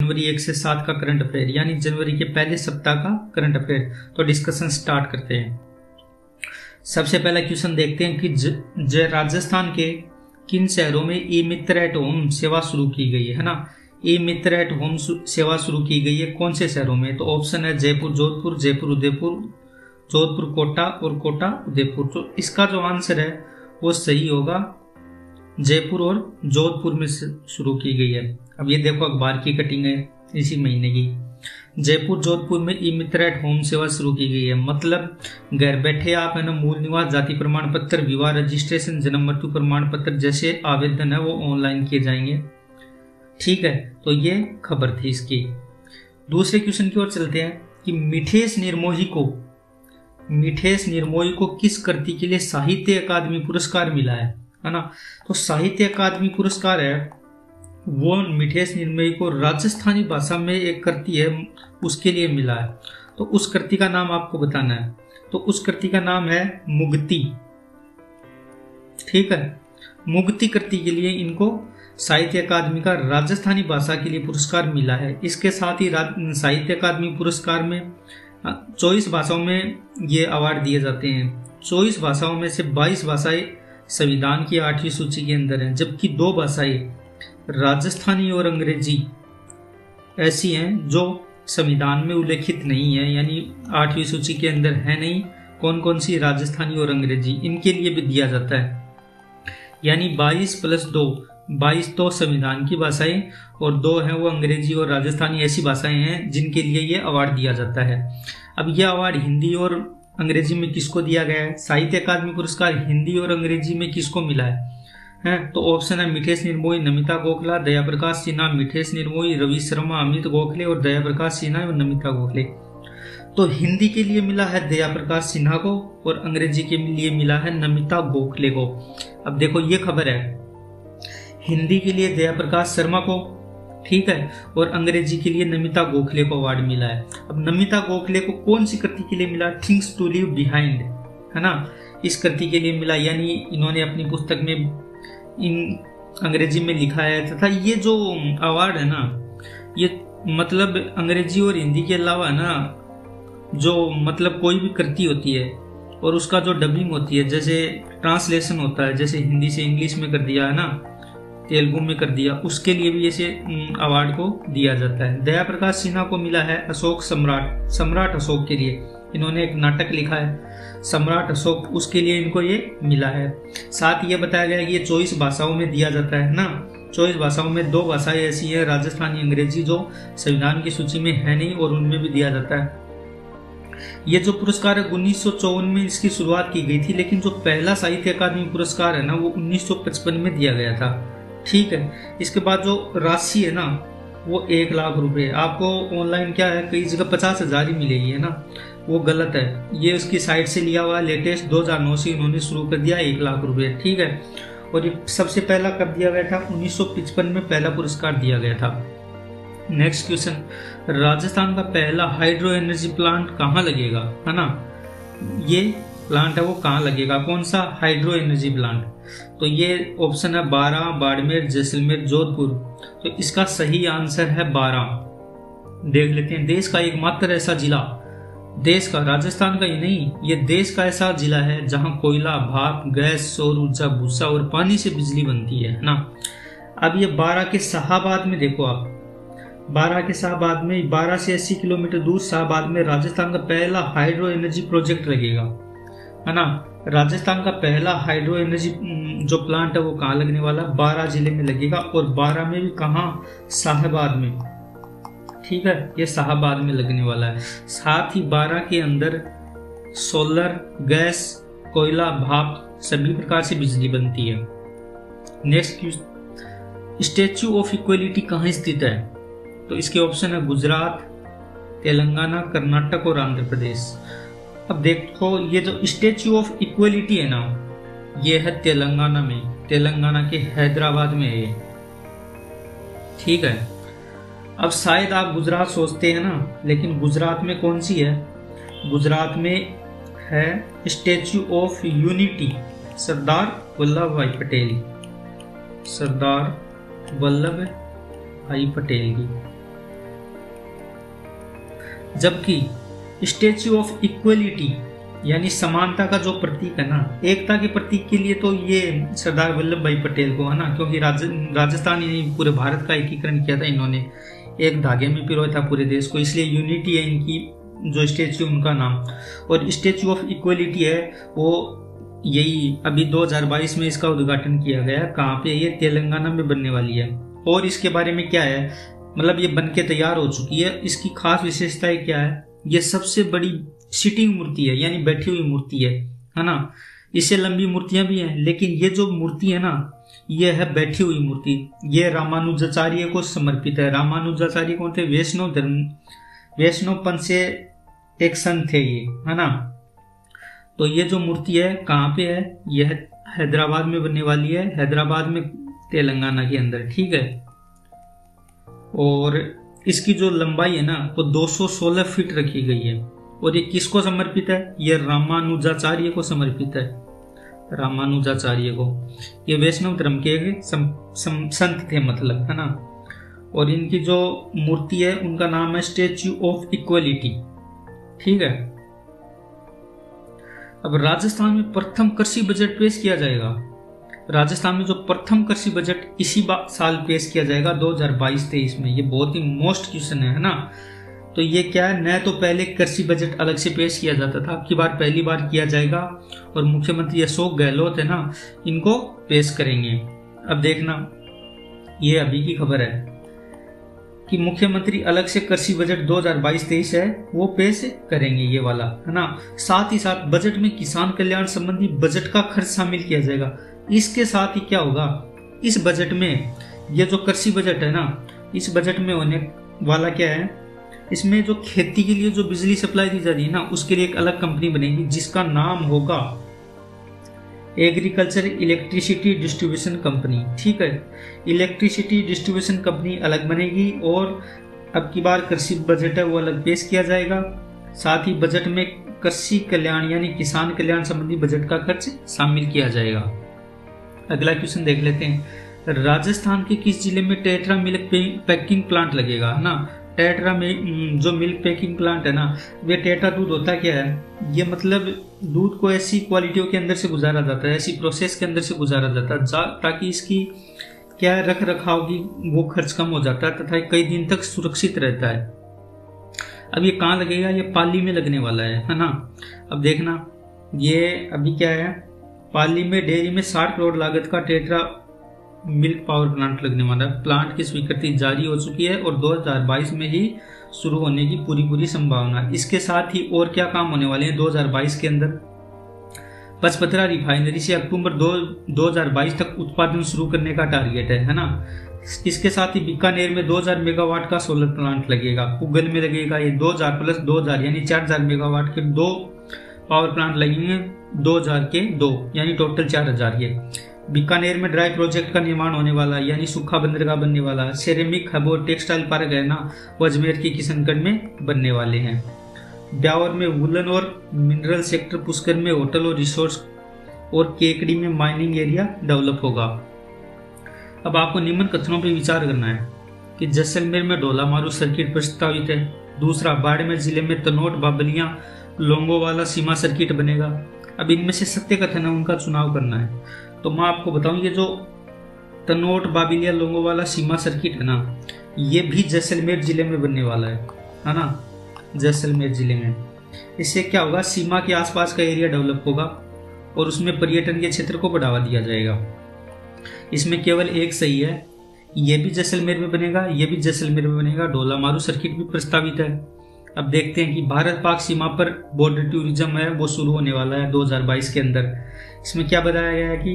जनवरी 1 से 7 का current affair, यानी जनवरी के पहले सप्ताह का करंट अफेयर। तो डिस्कशन स्टार्ट करते हैं। सबसे पहला क्वेश्चन देखते हैं कि राजस्थान के किन शहरों में ई मित्र एट होम सेवा शुरू की गई है ना। ई मित्र एट होम सेवा शुरू की गई है कौन से शहरों में? तो ऑप्शन है जयपुर जोधपुर, जयपुर उदयपुर, जोधपुर कोटा और कोटा उदयपुर। तो इसका जो आंसर है वो सही होगा, जयपुर और जोधपुर में शुरू की गई है। अब ये देखो अखबार की कटिंग है इसी महीने की। जयपुर जोधपुर में ई मित्र एट होम सेवा शुरू की गई है, मतलब घर बैठे आप है ना मूल निवास, जाति प्रमाण पत्र, विवाह रजिस्ट्रेशन, जन्म मृत्यु प्रमाण पत्र जैसे आवेदन है वो ऑनलाइन किए जाएंगे। ठीक है, तो ये खबर थी इसकी। दूसरे क्वेश्चन की ओर चलते हैं कि मिथेश निर्मोही को किस कृति के लिए साहित्य अकादमी पुरस्कार मिला है ना। तो साहित्य अकादमी पुरस्कार है वो मिथेश निर्मोही को राजस्थानी भाषा में एक कृति है उसके लिए मिला है। तो उस कृति का नाम आपको बताना है। तो उस कृति का नाम है मुक्ति। ठीक है, मुक्ति कृति के लिए इनको साहित्य अकादमी का राजस्थानी भाषा के लिए पुरस्कार मिला है। इसके साथ ही साहित्य अकादमी पुरस्कार में 24 भाषाओं में ये अवार्ड दिए जाते हैं। 24 भाषाओं में से 22 भाषाएं संविधान की 8वीं सूची के अंदर हैं, जबकि 2 भाषाएं राजस्थानी और अंग्रेजी ऐसी हैं जो संविधान में उल्लेखित नहीं है, यानी 8वीं सूची के अंदर है नहीं। कौन कौन सी? राजस्थानी और अंग्रेजी, इनके लिए भी दिया जाता है। यानी 22 + 2, 22 तो संविधान की भाषाएं और 2 हैं वो अंग्रेजी और राजस्थानी ऐसी भाषाएं हैं जिनके लिए ये अवार्ड दिया जाता है। अब यह अवार्ड हिंदी और अंग्रेजी में किसको दिया गया है? साहित्य अकादमी पुरस्कार हिंदी और अंग्रेजी में किसको मिला है? तो ऑप्शन है मिथेश निर्मोही, नमिता गोखला, दया प्रकाश सिन्हा, मिथेश निर्मोही, रवि शर्मा, अमित गोखले और दया प्रकाश सिन्हा और नमिता गोखले। तो हिंदी के लिए मिला है दया प्रकाश सिन्हा को और अंग्रेजी के लिए मिला है नमिता गोखले को। अब देखो ये खबर है, हिंदी के लिए दया प्रकाश शर्मा को, ठीक है, और अंग्रेजी के लिए नमिता गोखले को अवार्ड मिला है। अब नमिता गोखले को कौन सी कृति के लिए मिला? थिंग्स टू लीव बिहाइंड, है ना, इस कृति के लिए मिला। यानी इन्होंने अपनी पुस्तक में इन अंग्रेजी में लिखा है। तथा ये जो अवार्ड है ना, ये मतलब अंग्रेजी और हिंदी के अलावा ना जो मतलब कोई भी कृति होती है और उसका जो डबिंग होती है, जैसे ट्रांसलेशन होता है, जैसे हिंदी से इंग्लिश में कर दिया है ना, तेलुगु में कर दिया, उसके लिए भी ऐसे अवार्ड को दिया जाता है। दया प्रकाश सिन्हा को मिला है अशोक सम्राट अशोक के लिए। इन्होंने एक नाटक लिखा है सम्राट अशोक, उसके लिए इनको ये मिला है। साथ ही ये बताया गया है कि ये 24 भाषाओं में दिया जाता है ना। 24 भाषाओं में 2 भाषाएं ऐसी है राजस्थानी अंग्रेजी जो संविधान की सूची में है नहीं और उनमें भी दिया जाता है। ये जो पुरस्कार है 1954 में इसकी शुरुआत की गई थी, लेकिन जो पहला साहित्य अकादमी पुरस्कार है ना वो 1955 में दिया गया था। ठीक है, इसके बाद जो राशि है ना वो 1 लाख रुपए। आपको ऑनलाइन क्या है कई जगह 50,000 ही मिलेगी, है ना, वो गलत है। ये उसकी साइट से लिया हुआ लेटेस्ट 2009 से इन्होंने शुरू कर दिया 1 लाख रुपए। ठीक है, और ये सबसे पहला कब दिया गया था? 1955 में पहला पुरस्कार दिया गया था। नेक्स्ट क्वेश्चन, राजस्थान का पहला हाइड्रो एनर्जी प्लांट कहाँ लगेगा, है ना। ये प्लांट है वो कहाँ लगेगा, कौन सा हाइड्रो एनर्जी प्लांट? तो ये ऑप्शन है 12, बाड़मेर, जैसलमेर, जोधपुर। तो इसका सही आंसर है 12। देख लेते हैं। देश का एकमात्र ऐसा जिला, देश का, राजस्थान का ही नहीं, ये देश का ऐसा जिला है जहां कोयला, भाप, गैस, सौर ऊर्जा, भूसा और पानी से बिजली बनती है ना। अब ये 12 के शाहाबाद में देखो आप, 12 के शाहाबाद में 12 से 80 किलोमीटर दूर शाहाबाद में राजस्थान का पहला हाइड्रो एनर्जी प्रोजेक्ट लगेगा, है ना। राजस्थान का पहला हाइड्रो एनर्जी जो प्लांट है वो कहाँ लगने वाला? 12 जिले में लगेगा, और 12 में भी कहाँ? शाहाबाद में। ठीक है, ये शाहाबाद में लगने वाला है। साथ ही 12 के अंदर सोलर, गैस, कोयला, भाप सभी प्रकार से बिजली बनती है। नेक्स्ट, स्टैच्यू ऑफ इक्वलिटी कहाँ स्थित है? तो इसके ऑप्शन है गुजरात, तेलंगाना, कर्नाटक और आंध्र प्रदेश। अब देखो ये जो स्टैच्यू ऑफ इक्वलिटी है ना, ये है तेलंगाना में, तेलंगाना के हैदराबाद में है। ठीक है, अब शायद आप गुजरात सोचते हैं ना, लेकिन गुजरात में कौन सी है? गुजरात में है statue of unity, Sardar Vallabh भाई पटेल, सरदार वल्लभ भाई पटेल की। जबकि स्टेच्यू ऑफ इक्वलिटी यानी समानता का जो प्रतीक है ना, एकता के प्रतीक के लिए तो ये सरदार वल्लभ भाई पटेल को है ना, क्योंकि राजस्थान ही नहीं पूरे भारत का एकीकरण किया था इन्होंने, एक धागे में पिरोया था पूरे देश को, इसलिए यूनिटी है इनकी जो स्टेच्यू उनका नाम। और स्टेच्यू ऑफ इक्वलिटी है वो यही अभी 2022 में इसका उद्घाटन किया गया। कहाँ पे? ये तेलंगाना में बनने वाली है। और इसके बारे में क्या है, मतलब ये बन के तैयार हो चुकी है। इसकी खास विशेषताएं क्या है? ये सबसे बड़ी सिटिंग मूर्ति है, यानी बैठी हुई मूर्ति है ना। इससे लंबी मूर्तियां भी हैं, लेकिन ये जो मूर्ति है ना, ये है बैठी हुई मूर्ति। ये रामानुजाचार्य को समर्पित है। रामानुजाचार्य कौन थे? वैष्णव पंथ से एक संत थे ये, है ना। तो ये जो मूर्ति है कहाँ पे है? यह हैदराबाद में बनने वाली है, हैदराबाद में, तेलंगाना के अंदर, ठीक है। और इसकी जो लंबाई है ना वो 216 फीट रखी गई है। और ये किसको समर्पित है? ये रामानुजाचार्य को समर्पित है, रामानुजाचार्य को। ये वैष्णव धर्म के संत थे, मतलब, है ना। और इनकी जो मूर्ति है उनका नाम है स्टेच्यू ऑफ इक्वलिटी, ठीक है। अब राजस्थान में प्रथम कृषि बजट पेश किया जाएगा। राजस्थान में जो प्रथम कृषि बजट इसी साल पेश किया जाएगा 2022-23 में। ये बहुत ही मोस्ट क्वेश्चन है ना। तो ये क्या है, न तो पहले कृषि बजट अलग से पेश किया जाता था, अब की बार पहली बार किया जाएगा। और मुख्यमंत्री अशोक गहलोत है ना, इनको पेश करेंगे। अब देखना, ये अभी की खबर है कि मुख्यमंत्री अलग से कृषि बजट 2022-23 है वो पेश करेंगे, ये वाला, है ना। साथ ही साथ बजट में किसान कल्याण संबंधी बजट का खर्च शामिल किया जाएगा। इसके साथ ही क्या होगा, इस बजट में, ये जो कृषि बजट है ना, इस बजट में होने वाला क्या है, इसमें जो खेती के लिए जो बिजली सप्लाई दी जा रही है ना, उसके लिए एक अलग कंपनी बनेगी जिसका नाम होगा एग्रीकल्चर इलेक्ट्रिसिटी डिस्ट्रीब्यूशन कंपनी, ठीक है। इलेक्ट्रिसिटी डिस्ट्रीब्यूशन कंपनी अलग बनेगी। और अब की बार कृषि बजट है वो अलग पेश किया जाएगा। साथ ही बजट में कृषि कल्याण यानी किसान कल्याण संबंधी बजट का खर्च शामिल किया जाएगा। अगला क्वेश्चन देख लेते हैं। राजस्थान के किस जिले में टेट्रा मिल्क पैकिंग प्लांट लगेगा, है ना। टेट्रा में जो मिल्क पैकिंग प्लांट है ना, वे टेट्रा दूध होता क्या है, ये मतलब दूध को ऐसी क्वालिटियों के अंदर से गुजारा जाता है, ऐसी प्रोसेस के अंदर से गुजारा जाता है ताकि इसकी क्या रख रखाव की वो खर्च कम हो जाता है तथा कई दिन तक सुरक्षित रहता है। अब ये कहाँ लगेगा? ये पाली में लगने वाला है ना। अब देखना, ये अभी क्या है, पाली में डेयरी में 60 करोड़ लागत का टेट्रा मिल्क पावर प्लांट लगने वाला है। प्लांट की स्वीकृति जारी हो चुकी है और 2022 में ही शुरू होने की पूरी संभावना। इसके साथ ही और क्या काम होने वाले हैं 2022 के अंदर? पचपदरा रिफाइनरी से अक्टूबर 2022 तक उत्पादन शुरू करने का टारगेट है ना। इसके साथ ही बीकानेर में 2000 मेगावाट का सोलर प्लांट लगेगा। पुगल में लगेगा ये 2000 प्लस 2000 यानी 4000 मेगावाट के 2 पावर प्लांट लगेंगे, 2000 के 2 यानी टोटल 4000 ये। बीकानेर में ड्राई प्रोजेक्ट का निर्माण होने वाला है, यानी सूखा बंदरगाह बनने वाला है। सेरेमिक हब और टेक्सटाइल पार्क है ना, वो अजमेर की किशनगढ़ में बनने वाले हैं। ब्यावर में वुलन और मिनरल सेक्टर, पुष्कर में होटल और रिसोर्स और केकड़ी में माइनिंग एरिया डेवलप होगा। अब आपको निम्न कथनों पर विचार करना है कि जैसलमेर में ढोला मारू सर्किट प्रस्तावित है। दूसरा, बाड़मेर जिले में तनोट बाबलियां लोंगोवाला सीमा सर्किट बनेगा। अब इनमें से सत्य कथन है उनका चुनाव करना है। तो मैं आपको बताऊं, ये जो तनोट बाबिलिया लोंगोवाला सीमा सर्किट है ना, ये भी जैसलमेर जिले में बनने वाला है ना, जैसलमेर जिले में। इससे क्या होगा, सीमा के आसपास का एरिया डेवलप होगा और उसमें पर्यटन के क्षेत्र को बढ़ावा दिया जाएगा। इसमें केवल एक सही है, ये भी जैसलमेर में बनेगा, ये भी जैसलमेर में बनेगा। ढोला मारू सर्किट भी प्रस्तावित है। अब देखते हैं कि भारत पाक सीमा पर बॉर्डर टूरिज्म है वो शुरू होने वाला है 2022 के अंदर। इसमें क्या बताया गया है कि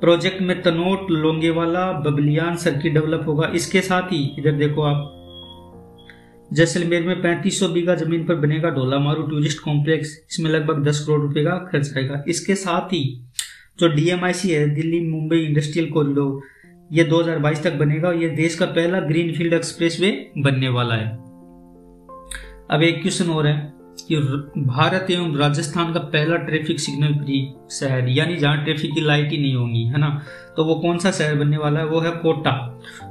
प्रोजेक्ट में तनोट लोंगेवाला बबलियान सर्किट डेवलप होगा। इसके साथ ही इधर देखो आप, जैसलमेर में 3500 बीघा जमीन पर बनेगा ढोला मारू टूरिस्ट कॉम्प्लेक्स। इसमें लगभग 10 करोड़ रुपए का खर्च आएगा। इसके साथ ही जो DMIC है, दिल्ली मुंबई इंडस्ट्रियल कॉरिडोर, ये 2022 तक बनेगा। ये देश का पहला ग्रीनफील्ड एक्सप्रेसवे बनने वाला है। अब एक क्वेश्चन और है कि भारत एवं राजस्थान का पहला ट्रैफिक सिग्नल फ्री शहर, यानी जहां ट्रैफिक की लाइट ही नहीं होंगी, है ना, तो वो कौन सा शहर बनने वाला है? वो है कोटा।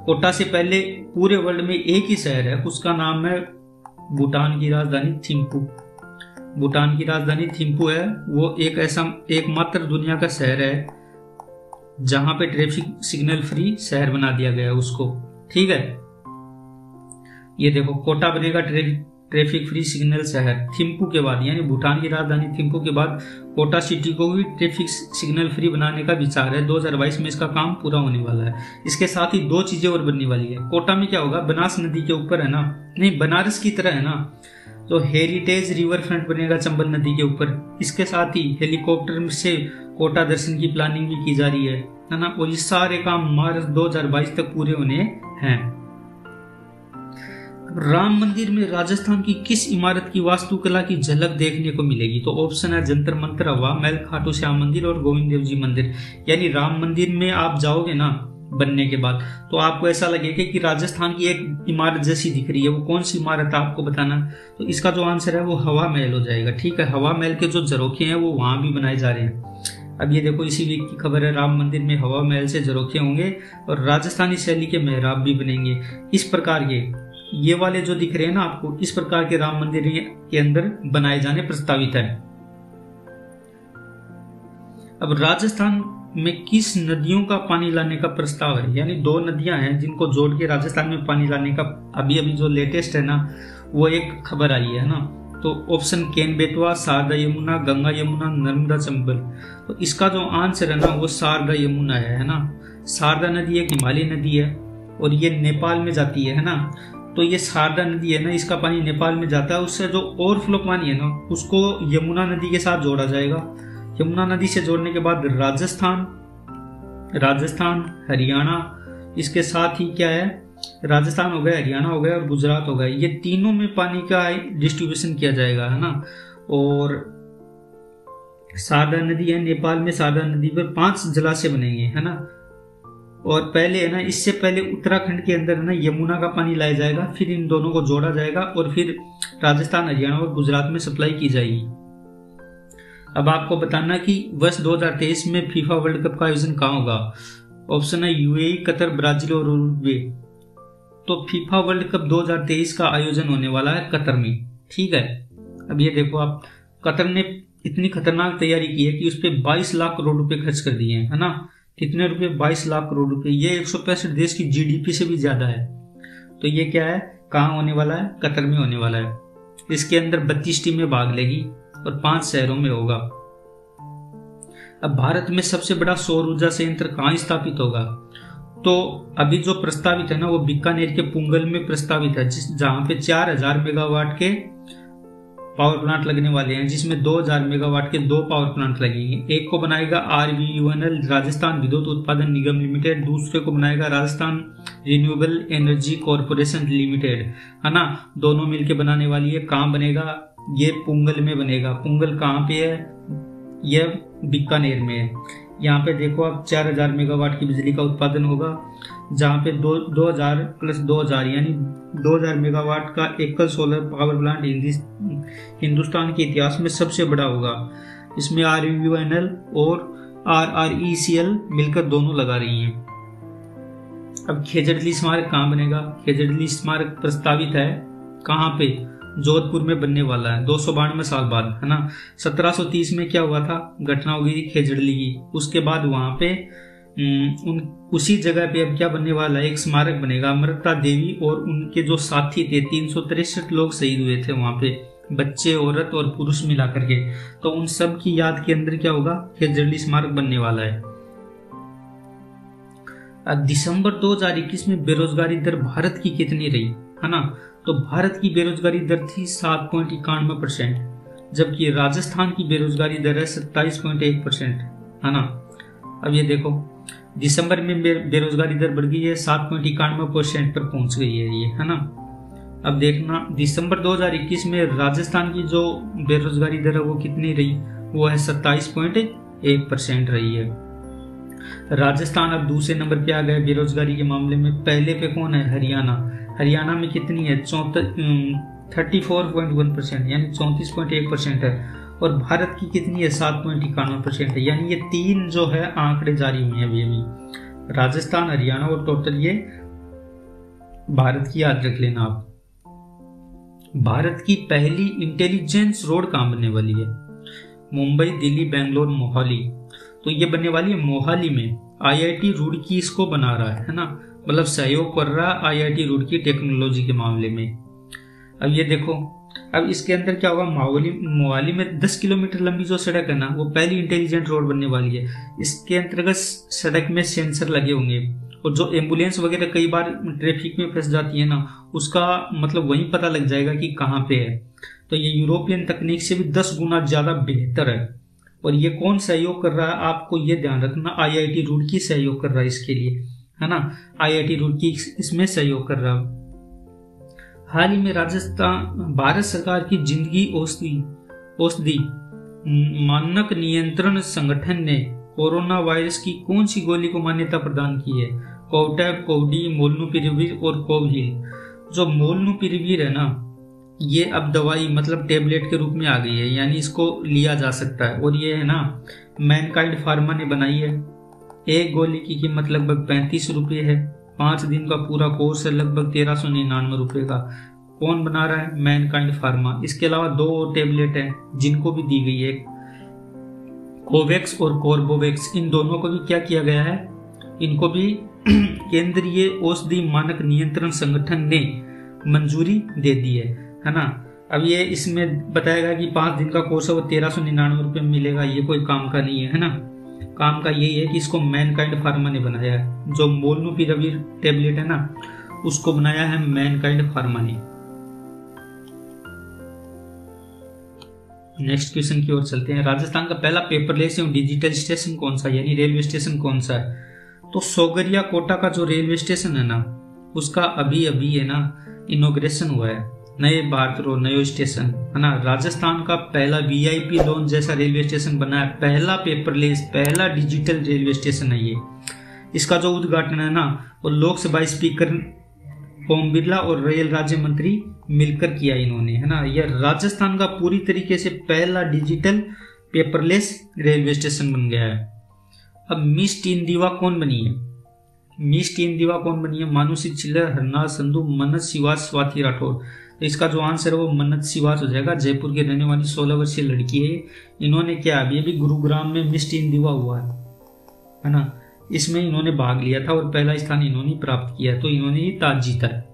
कोटा से पहले पूरे वर्ल्ड में एक ही शहर है, उसका नाम है भूटान की राजधानी थिम्पू। भूटान की राजधानी थिम्पू है। वो एक ऐसा एकमात्र दुनिया का शहर है जहां पे ट्रैफिक सिग्नल फ्री शहर बना दिया गया है उसको। ठीक है, ये देखो कोटा बनेगा ट्रैफिक फ्री सिग्नल शहर थिम्पू के बाद, यानी भूटान की राजधानी थिम्पू के बाद कोटा सिटी को भी ट्रैफिक सिग्नल फ्री बनाने का विचार है। 2022 में इसका काम पूरा होने वाला है। इसके साथ ही दो चीजें और बनने वाली है। कोटा में क्या होगा, बनास नदी के ऊपर है ना, नहीं बनारस की तरह है ना, तो हेरिटेज रिवर फ्रंट बनेगा चंबल नदी के ऊपर। इसके साथ ही हेलीकॉप्टर से कोटा दर्शन की प्लानिंग भी की जा रही है ना। और ये सारे काम मार्च 2022 तक पूरे होने हैं। राम मंदिर में राजस्थान की किस इमारत की वास्तुकला की झलक देखने को मिलेगी? तो ऑप्शन है जंतर मंतर, हवा महल, खाटू श्याम मंदिर और गोविंद देव जी मंदिर। यानी राम मंदिर में आप जाओगे ना बनने के बाद, तो आपको ऐसा लगेगा कि राजस्थान की एक इमारत जैसी दिख रही है। वो कौन सी इमारत है आपको बताना। तो इसका जो आंसर है वो हवा महल हो जाएगा। ठीक है, हवा महल के जो झरोखे हैं वो वहां भी बनाए जा रहे हैं। अब ये देखो इसी वीक की खबर है, राम मंदिर में हवा महल से झरोखे होंगे और राजस्थानी शैली के मेहराब भी बनेंगे। इस प्रकार के ये वाले जो दिख रहे हैं ना आपको, इस प्रकार के राम मंदिर के अंदर बनाए जाने प्रस्तावित है। अब राजस्थान में किस नदियों का पानी लाने का प्रस्ताव है? यानी दो नदियां हैं जिनको जोड़ के राजस्थान में पानी लाने का अभी जो लेटेस्ट है ना, वो एक खबर आई है ना। तो ऑप्शन केन बेतवा, शारदा यमुना, गंगा यमुना, नर्मदा चंबल। तो इसका जो आंसर है ना वो शारदा यमुना है ना। शारदा नदी एक हिमालय नदी है और ये नेपाल में जाती है ना। तो ये शारदा नदी है ना, इसका पानी नेपाल में जाता है। उससे जो ओवरफ्लो पानी है ना उसको यमुना नदी के साथ जोड़ा जाएगा। यमुना नदी से जोड़ने के बाद राजस्थान, हरियाणा, इसके साथ ही क्या है, राजस्थान हो गया, हरियाणा हो गया और गुजरात हो गया, ये तीनों में पानी का डिस्ट्रीब्यूशन किया जाएगा है ना। और शारदा नदी है, नेपाल में शारदा नदी पर 5 जलाशय बनेंगे है ना। और पहले है ना, इससे पहले उत्तराखंड के अंदर है ना यमुना का पानी लाया जाएगा, फिर इन दोनों को जोड़ा जाएगा और फिर राजस्थान, हरियाणा और गुजरात में सप्लाई की जाएगी। अब आपको बताना कि वर्ष 2023 में फीफा वर्ल्ड कप का आयोजन कहाँ होगा। ऑप्शन है यूएई, कतर, ब्राजील और उरुग्वे। तो फीफा वर्ल्ड कप 2023 का आयोजन होने वाला है कतर में। ठीक है, अब ये देखो आप, कतर ने इतनी खतरनाक तैयारी की है कि उस पर 22 लाख करोड़ रुपए खर्च कर दिए हैं है ना। कितने रुपए? 22 लाख करोड़ रुपए। ये 165 देश की जीडीपी से भी ज्यादा है। तो ये क्या है, कहाँ होने वाला है? कतर में होने वाला है। इसके अंदर 32 टीमें भाग लेगी और 5 शहरों में होगा। अब भारत में सबसे बड़ा सौर ऊर्जा संयंत्र कहाँ स्थापित होगा? तो अभी जो प्रस्तावित है ना वो बीकानेर के पुंगल में प्रस्तावित है, जहां पे 4000 मेगावाट के पावर प्लांट लगने वाले हैं, जिसमें 2000 मेगावाट के 2 पावर प्लांट लगेंगे। एक को बनाएगा RVUNL, राजस्थान विद्युत उत्पादन निगम लिमिटेड, दूसरे को बनाएगा Rajasthan renewable energy corporation limited है ना। दोनों मिलकर बनाने वाली है। कहाँ बनेगा? ये पुंगल में बनेगा। पुंगल कहाँ पे है? यह बीकानेर में है। यहाँ पे देखो आप 4000 मेगावाट की बिजली का उत्पादन होगा, जहाँ पे 2000 + 2000 यानी 2000 मेगावाट का एकल सोलर पावर प्लांट हिंदुस्तान के इतिहास में सबसे बड़ा होगा। इसमें RVUNL और RRECL मिलकर दोनों लगा रही हैं। अब खेजड़ली स्मारक कहाँ बनेगा? खेजड़ली स्मारक प्रस्तावित है कहाँ पे? जोधपुर में बनने वाला है 292 साल बाद है ना। 1730 में क्या हुआ था, घटना हो गई थी खेजड़ली की। उसके बाद वहां पे उसी जगह पे अब क्या बनने वाला है, एक स्मारक बनेगा। अमृता देवी और उनके जो साथी थे, 363 लोग शहीद हुए थे वहां पे, बच्चे, औरत और पुरुष मिला करके। तो उन सब की याद के अंदर क्या होगा, खेजड़ली स्मारक बनने वाला है। दिसंबर 2021 में बेरोजगारी दर भारत की कितनी रही है ना। तो भारत की बेरोजगारी दर थी 7.91%, जबकि राजस्थान की बेरोजगारी दर है 27.1% है ना। अब ये देखो दिसंबर में बेरोजगारी दर बढ़ गई है, 7.91% पर पहुंच गई है ये है ना। अब देखना दिसंबर 2021 में राजस्थान की जो बेरोजगारी दर है वो कितनी रही, वो है 27.1% रही है। राजस्थान अब दूसरे नंबर पे आ गया बेरोजगारी के मामले में। पहले पे कौन है? हरियाणा। हरियाणा में कितनी है? 34.1% यानी 34.1% है। और भारत की कितनी है? 7.91% है। यानी ये 3 जो है आंकड़े जारी हुए हैं अभी राजस्थान, हरियाणा और टोटल ये भारत की याद रख लेना आप। भारत की पहली इंटेलिजेंस रोड कहाँ बनने वाली है? मुंबई, दिल्ली, बेंगलोर, मोहाली। तो ये बनने वाली है मोहाली में। आईआईटी रुड़की इसको बना रहा है ना, मतलब सहयोग कर रहा है आईआईटी रुड़की टेक्नोलॉजी के मामले में। अब ये देखो, अब इसके अंदर क्या होगा, मोहाली में 10 किलोमीटर लंबी जो सड़क है ना, वो पहली इंटेलिजेंट रोड बनने वाली है। इसके अंतर्गत सड़क में सेंसर लगे होंगे, और जो एम्बुलेंस वगैरह कई बार ट्रैफिक में फंस जाती है ना, उसका मतलब वहीं पता लग जाएगा कि कहाँ पे है। तो ये यूरोपियन तकनीक से भी 10 गुना ज्यादा बेहतर है। और ये कौन सहयोग कर रहा है, आपको ये ध्यान रखना, आईआईटी रुड़की सहयोग कर रहा है इसके लिए, है ना। आईआईटी रुड़की इसमें सहयोग कर रहा है। हाल ही में राजस्थान भारत सरकार की जिंदगी औषधि मानक नियंत्रण संगठन ने कोरोना वायरस की कौन सी गोली को मान्यता प्रदान की है? कोवटैब, कोवडी, मोलनुपिरेविर और कोवहील। जो मोलनुपिरेविर है ना, ये अब दवाई मतलब टेबलेट के रूप में आ गई है, यानी इसको लिया जा सकता है। और ये है ना, मैनकाइंड फार्मा ने बनाई है। एक गोली की कीमत लगभग 35 रुपये है। 5 दिन का पूरा कोर्स है, लगभग 1399 रुपये का। कौन बना रहा है? Mankind pharma. इसके अलावा 2 और टेबलेट है जिनको भी दी गई है, कोवैक्स और कोर्बोवैक्स। इन दोनों को भी क्या किया गया है, इनको भी केंद्रीय औषधि मानक नियंत्रण संगठन ने मंजूरी दे दी है ना। अब ये इसमें बताएगा कि 5 दिन का कोर्स है, वो 1399 रुपये में मिलेगा। ये कोई काम का नहीं है ना। काम का यही है कि इसको मैनकाइंड फार्मा ने बनाया है। जो मोलनुपिरेविर टेबलेट है ना, उसको बनाया है मैनकाइंड फार्मा ने। नेक्स्ट क्वेश्चन की ओर चलते हैं। राजस्थान का पहला पेपरलेस एवं डिजिटल स्टेशन कौन सा, यानी रेलवे स्टेशन कौन सा है? तो सोगरिया कोटा का जो रेलवे स्टेशन है ना, उसका अभी अभी है ना इनॉग्रेशन हुआ है। नए भारत रोड, नयो स्टेशन है ना। राजस्थान का पहला वीआईपी लॉन्च जैसा रेलवे स्टेशन बना है, पहला पेपरलेस, पहला डिजिटल रेलवे स्टेशन है ये। इसका जो उद्घाटन है ना, वो लोकसभा स्पीकर ओम बिरला और रेल राज्य मंत्री मिलकर किया इन्होंने, है ना। यह राजस्थान का पूरी तरीके से पहला डिजिटल पेपरलेस रेलवे स्टेशन बन गया है। अब मिस टीन दीवा कौन बनी है? मिस टीन दीवा कौन बनी है? मानुषी चिल्लर, हरनाथ संधू, मन्नत सिवास, स्वाति राठौर। तो इसका जो आंसर है वो मन्नत सिवास हो जाएगा। जयपुर की रहने वाली 16 वर्षीय लड़की है। इन्होंने क्या अभी गुरुग्राम में मिस टीन दीवा हुआ है ना, इसमें इन्होंने भाग लिया था और पहला स्थान इन्होंने प्राप्त किया, तो इन्होंने ये ताज जीता है।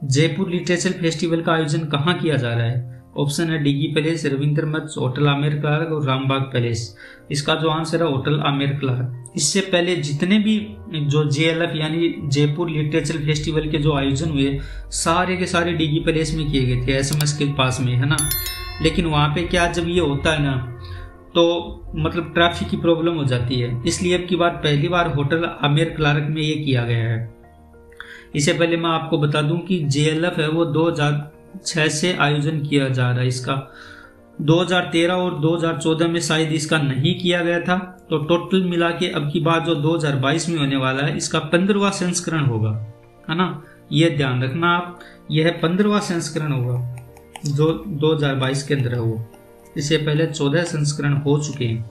जयपुर लिटरेचर फेस्टिवल का आयोजन कहाँ किया जा रहा है? ऑप्शन है डीगी पैलेस, रविंद्र मंच, होटल आमेर क्लार्क और रामबाग पैलेस। इसका जो आंसर है होटल आमेर क्लार्क। इससे पहले जितने भी जो जेएलएफ यानी जयपुर लिटरेचर फेस्टिवल के जो आयोजन हुए, सारे के सारे डीगी पैलेस में किए गए थे, एसएमएस के पास में, है ना। लेकिन वहां पे क्या, जब ये होता है ना, तो मतलब ट्रैफिक की प्रॉब्लम हो जाती है, इसलिए अब की बार पहली बार होटल आमेर क्लार्क में ये किया गया है। इससे पहले मैं आपको बता दूं कि जेएलएफ है वो 2006 से आयोजन किया जा रहा है। इसका 2013 और 2014 में शायद इसका नहीं किया गया था। तो टोटल मिला के अब की बार जो 2022 में होने वाला है, इसका 15वां संस्करण होगा, है ना। ये ध्यान रखना आप, यह 15वां संस्करण होगा जो 2022 के अंदर है वो। इससे पहले 14 संस्करण हो चुके हैं।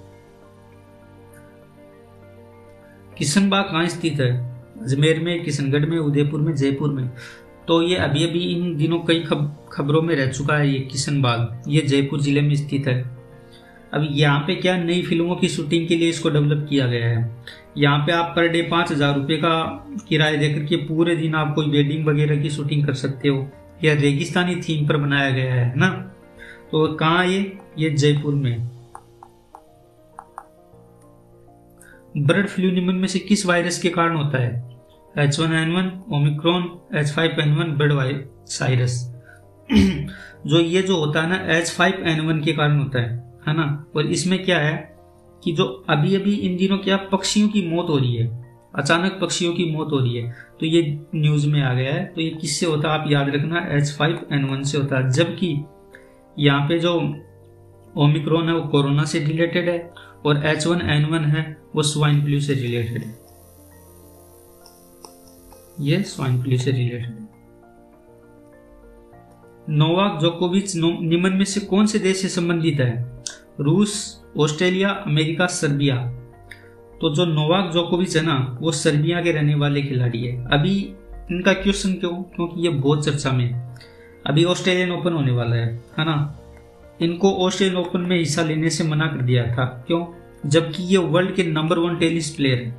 किशनबाग कहाँ स्थित है? अजमेर में, किशनगढ़ में, उदयपुर में, जयपुर में। तो ये अभी अभी इन दिनों कई खबरों में रह चुका है। ये किशनबाग, ये जयपुर जिले में स्थित है। अब यहाँ पे क्या, नई फिल्मों की शूटिंग के लिए इसको डेवलप किया गया है। यहाँ पे आप पर डे 5000 रुपये का किराया देकर के पूरे दिन आप कोई वेडिंग वगैरह की शूटिंग कर सकते हो। यह रेगिस्तानी थीम पर बनाया गया है ना। तो कहाँ ये जयपुर में। बर्ड फ्लू निम्न में से किस वायरस के कारण होता है? H1N1, Omicron, H5N1, bird virus. जो ये जो होता है ना, H5N1 के कारण होता है ना। और इसमें क्या है कि जो अभी अभी इन दिनों क्या पक्षियों की मौत हो रही है, अचानक पक्षियों की मौत हो रही है, तो ये न्यूज में आ गया है। तो ये किससे होता है आप याद रखना, H5N1 से होता है। जबकि यहाँ पे जो ओमिक्रॉन है वो कोरोना से रिलेटेड है और H1N1 है वो स्वाइन फ्लू से रिलेटेड है। ये स्वाइन फ्लू से रिलेटेड है। नोवाक जोकोविच निम्न में से कौन से देश से संबंधित है? रूस, ऑस्ट्रेलिया, अमेरिका, सर्बिया। तो जो नोवाक जोकोविच है ना, वो सर्बिया के रहने वाले खिलाड़ी है। अभी इनका क्वेश्चन क्यों? क्योंकि ये बहुत चर्चा में है। अभी ऑस्ट्रेलियन ओपन होने वाला है ना। इनको ऑस्ट्रेलियन ओपन में हिस्सा लेने से मना कर दिया था। क्यों? जबकि ये वर्ल्ड के नंबर 1 टेनिस प्लेयर है,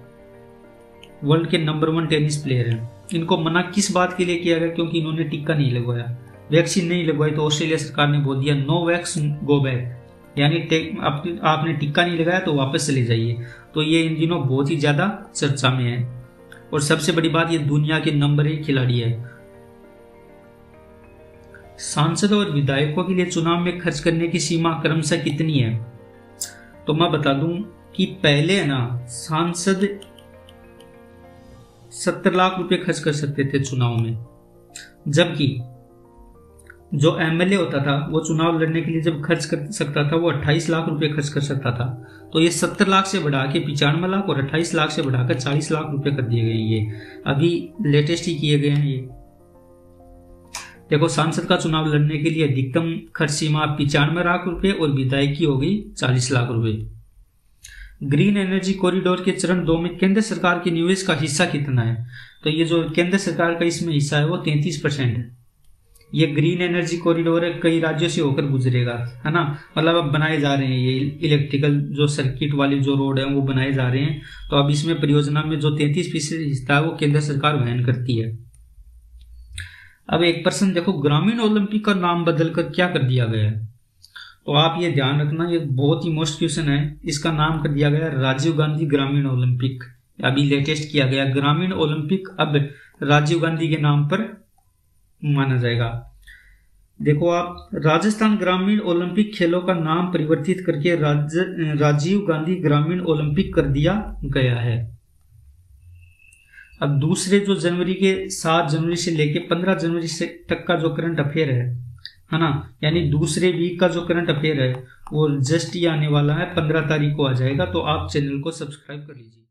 वर्ल्ड के नंबर 1 टेनिस प्लेयर है। इनको मना किस बात के लिए किया गया? क्योंकि इन्होंने टीका नहीं लगवाया, वैक्सीन नहीं लगवाई। तो ऑस्ट्रेलिया सरकार ने बोल दिया नो वैक्स गो बैक, यानी आपने टीका नहीं लगाया तो वापस चले जाइए। तो ये इन दिनों बहुत ही ज्यादा चर्चा में है। और सबसे बड़ी बात, ये दुनिया के नंबर 1 खिलाड़ी है। सांसद और विधायकों के लिए चुनाव में खर्च करने की सीमा क्रमशः कितनी है? तो मैं बता दूं कि पहले है ना, सांसद 70 लाख रुपए खर्च कर सकते थे चुनाव में, जबकि जो एमएलए होता था वो चुनाव लड़ने के लिए जब खर्च कर सकता था वो 28 लाख रुपए खर्च कर सकता था। तो ये 70 लाख से बढ़ा के 95 लाख और 28 लाख से बढ़ाकर 40 लाख रुपए कर दिए गए। ये अभी लेटेस्ट ही किए गए हैं। ये देखो, सांसद का चुनाव लड़ने के लिए अधिकतम खर्च सीमा 95 लाख रुपए और विधायक की हो गई 40 लाख रुपए। ग्रीन एनर्जी कॉरिडोर के चरण 2 में केंद्र सरकार के निवेश का हिस्सा कितना है? तो ये जो केंद्र सरकार का इसमें हिस्सा है वो 33% है। ये ग्रीन एनर्जी कॉरिडोर है, कई राज्यों से होकर गुजरेगा, है ना। मतलब अब बनाए जा रहे हैं ये इलेक्ट्रिकल जो सर्किट वाले जो रोड है वो बनाए जा रहे हैं। तो अब इसमें परियोजना में जो 33% हिस्सा है वो केंद्र सरकार वहन करती है। अब एक प्रश्न देखो, ग्रामीण ओलंपिक का नाम बदलकर क्या कर दिया गया है? तो आप ये ध्यान रखना, ये बहुत ही मोस्ट क्वेश्चन है। इसका नाम कर दिया गया राजीव गांधी ग्रामीण ओलंपिक। अभी लेटेस्ट किया गया, ग्रामीण ओलंपिक अब राजीव गांधी के नाम पर माना जाएगा। देखो आप, राजस्थान ग्रामीण ओलंपिक खेलों का नाम परिवर्तित करके राजीव गांधी ग्रामीण ओलंपिक कर दिया गया है। अब दूसरे जो जनवरी के 7 जनवरी से लेके 15 जनवरी से तक का जो करंट अफेयर है ना, यानी दूसरे वीक का जो करंट अफेयर है वो जस्ट ही आने वाला है, 15 तारीख को आ जाएगा। तो आप चैनल को सब्सक्राइब कर लीजिए।